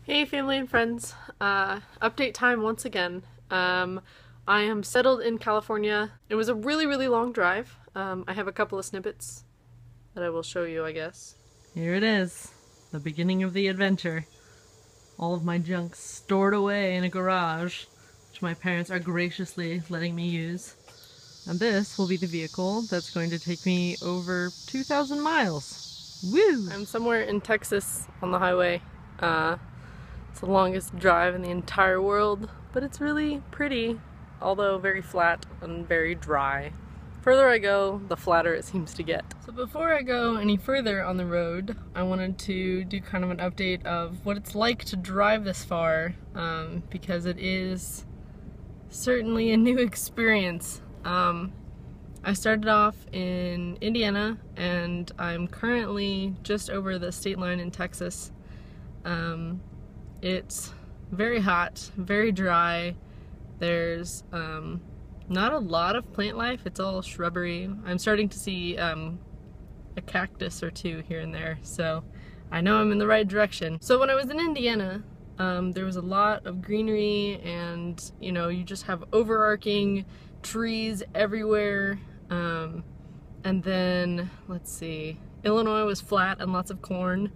Hey family and friends, update time once again. I am settled in California. It was a really long drive. I have a couple of snippets that I will show you, I guess. Here it is, the beginning of the adventure. All of my junk stored away in a garage, which my parents are graciously letting me use. And this will be the vehicle that's going to take me over 2,000 miles. Woo! I'm somewhere in Texas on the highway. It's the longest drive in the entire world, but it's really pretty, although very flat and very dry. Further I go, the flatter it seems to get. So before I go any further on the road, I wanted to do kind of an update of what it's like to drive this far, because it is certainly a new experience. I started off in Indiana, and I'm currently just over the state line in Texas. It's very hot, very dry. There's not a lot of plant life. It's all shrubbery. I'm starting to see a cactus or two here and there, so I know I'm in the right direction. So when I was in Indiana, there was a lot of greenery, and you just have overarching trees everywhere. And then, let's see, Illinois was flat and lots of corn.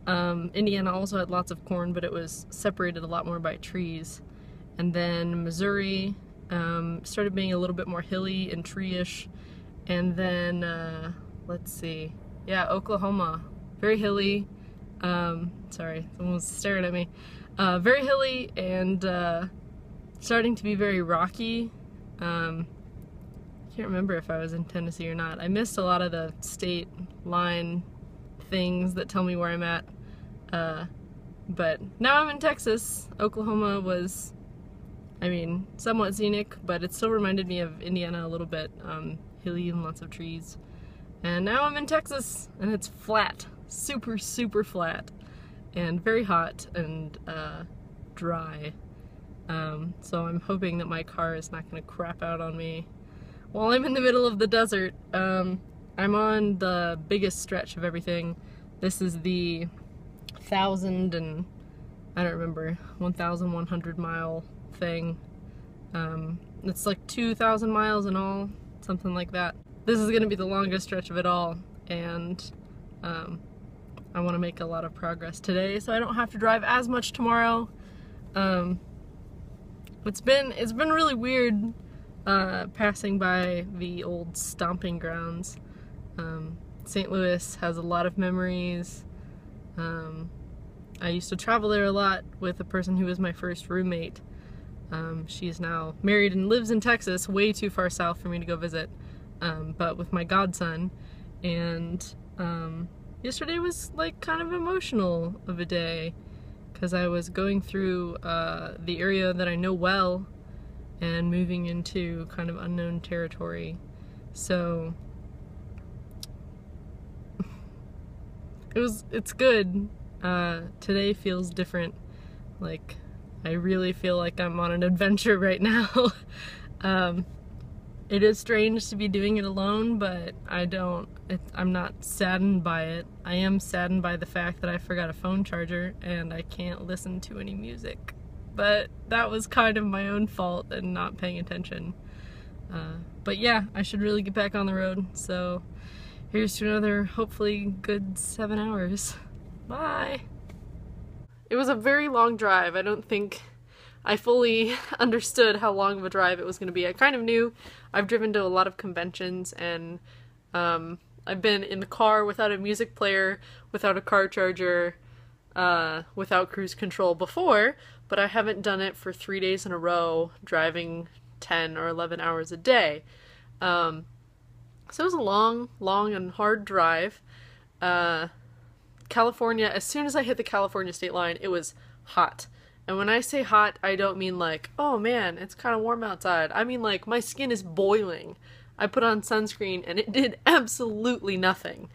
Indiana also had lots of corn, but it was separated a lot more by trees. And then Missouri started being a little bit more hilly and tree-ish. And then, let's see, yeah, Oklahoma, very hilly. Sorry, someone was staring at me. Very hilly and starting to be very rocky. I can't remember if I was in Tennessee or not. I missed a lot of the state line things that tell me where I'm at. But now I'm in Texas. Oklahoma was, somewhat scenic, but it still reminded me of Indiana a little bit. Hilly and lots of trees. And now I'm in Texas, and it's flat. Super flat. And very hot and dry. So I'm hoping that my car is not going to crap out on me while I'm in the middle of the desert. I'm on the biggest stretch of everything. This is the 1,100 mile thing. It's like 2,000 miles in all, something like that. This is going to be the longest stretch of it all, and I want to make a lot of progress today so I don't have to drive as much tomorrow. It's been really weird passing by the old stomping grounds. St. Louis has a lot of memories. I used to travel there a lot with a person who was my first roommate. She's now married and lives in Texas, way too far south for me to go visit, but with my godson. And yesterday was like kind of emotional of a day, because I was going through the area that I know well and moving into kind of unknown territory. So it's good. Today feels different. Like, I really feel like I'm on an adventure right now. It is strange to be doing it alone, but I'm not saddened by it. I am saddened by the fact that I forgot a phone charger and I can't listen to any music. But that was kind of my own fault and not paying attention. But yeah, I should really get back on the road. So here's to another, hopefully, good 7 hours. Bye! It was a very long drive. I don't think I fully understood how long of a drive it was going to be. I kind of knew. I've driven to a lot of conventions, and I've been in the car without a music player, without a car charger, without cruise control before, but I haven't done it for 3 days in a row, driving 10 or 11 hours a day. So it was a long and hard drive. California, as soon as I hit the California state line, it was hot. And when I say hot, I don't mean like, oh man, it's kind of warm outside. I mean like, my skin is boiling. I put on sunscreen and it did absolutely nothing.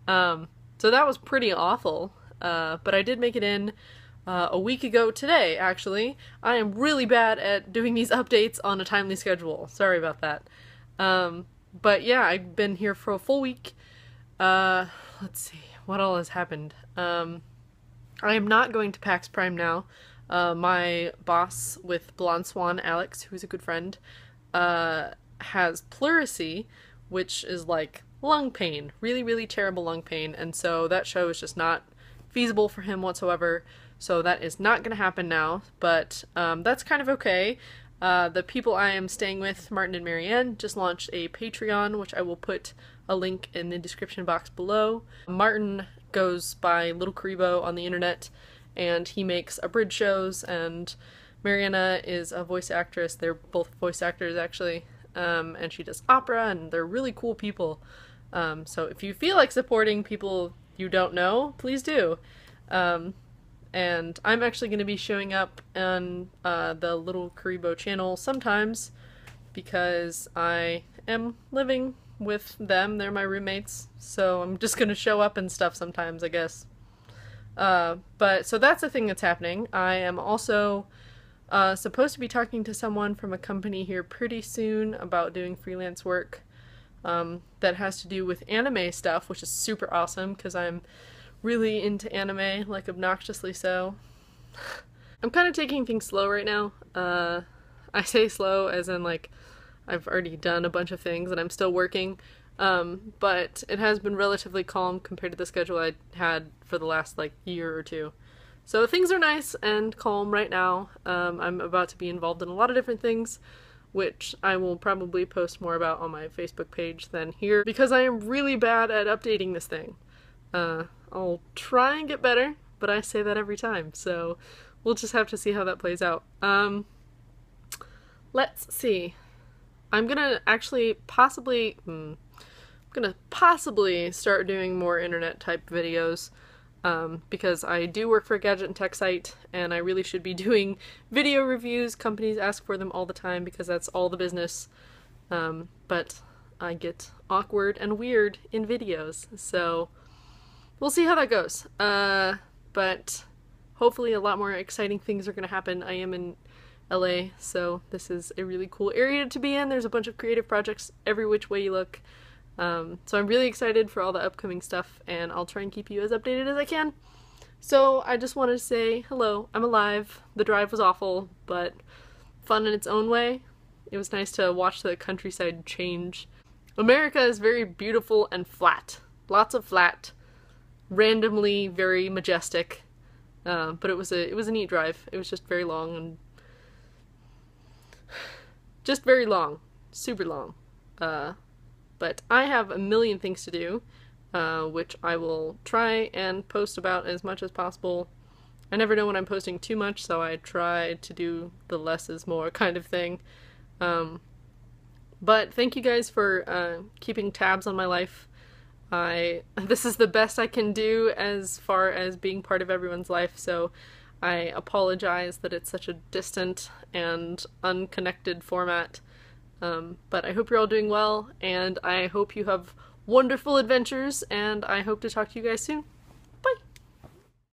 So that was pretty awful. But I did make it in a week ago today, actually. I am really bad at doing these updates on a timely schedule. Sorry about that. But yeah, I've been here for a full week. Let's see, what all has happened? I I am not going to PAX Prime now. My boss with Blonde Swan, Alex, who's a good friend, has pleurisy, which is like lung pain, really, really terrible lung pain, and so that show is just not feasible for him whatsoever, so that is not going to happen now, but that's kind of okay. The people I am staying with, Martin and Marianne, just launched a Patreon, which I will put a link in the description box below. Martin goes by Little Karibo on the internet, and he makes abridged shows, and Mariana is a voice actress. They're both voice actors, actually, and she does opera, and they're really cool people. So if you feel like supporting people you don't know, please do. And I'm actually going to be showing up on the Little Karibo channel sometimes because I am living with them. They're my roommates, so I'm just going to show up and stuff sometimes, I guess. But so that's the thing that's happening. I am also supposed to be talking to someone from a company here pretty soon about doing freelance work that has to do with anime stuff, which is super awesome because I'm really into anime, like obnoxiously so. I'm kind of taking things slow right now. I say slow as in like I've already done a bunch of things and I'm still working, but it has been relatively calm compared to the schedule I had for the last like year or two. So things are nice and calm right now. I'm about to be involved in a lot of different things, which I will probably post more about on my Facebook page than here because I am really bad at updating this thing. I'll try and get better, but I say that every time, so we'll just have to see how that plays out. Let's see. I'm gonna actually possibly start doing more internet type videos, because I do work for a gadget and tech site, and I really should be doing video reviews. Companies ask for them all the time because that's all the business, but I get awkward and weird in videos, so we'll see how that goes. But hopefully a lot more exciting things are going to happen. I am in LA, so this is a really cool area to be in. There's a bunch of creative projects every which way you look. So I'm really excited for all the upcoming stuff, and I'll try and keep you as updated as I can. So I just wanted to say hello, I'm alive. The drive was awful, but fun in its own way. It was nice to watch the countryside change. America is very beautiful and flat. Lots of flat. Randomly very majestic, but it was a neat drive. It was just very long and just very long, super long. But I have a million things to do, which I will try and post about as much as possible. I never know when I'm posting too much, so I try to do the less is more kind of thing. But thank you guys for keeping tabs on my life. This is the best I can do as far as being part of everyone's life, so I apologize that it's such a distant and unconnected format. But I hope you're all doing well, and I hope you have wonderful adventures, and I hope to talk to you guys soon.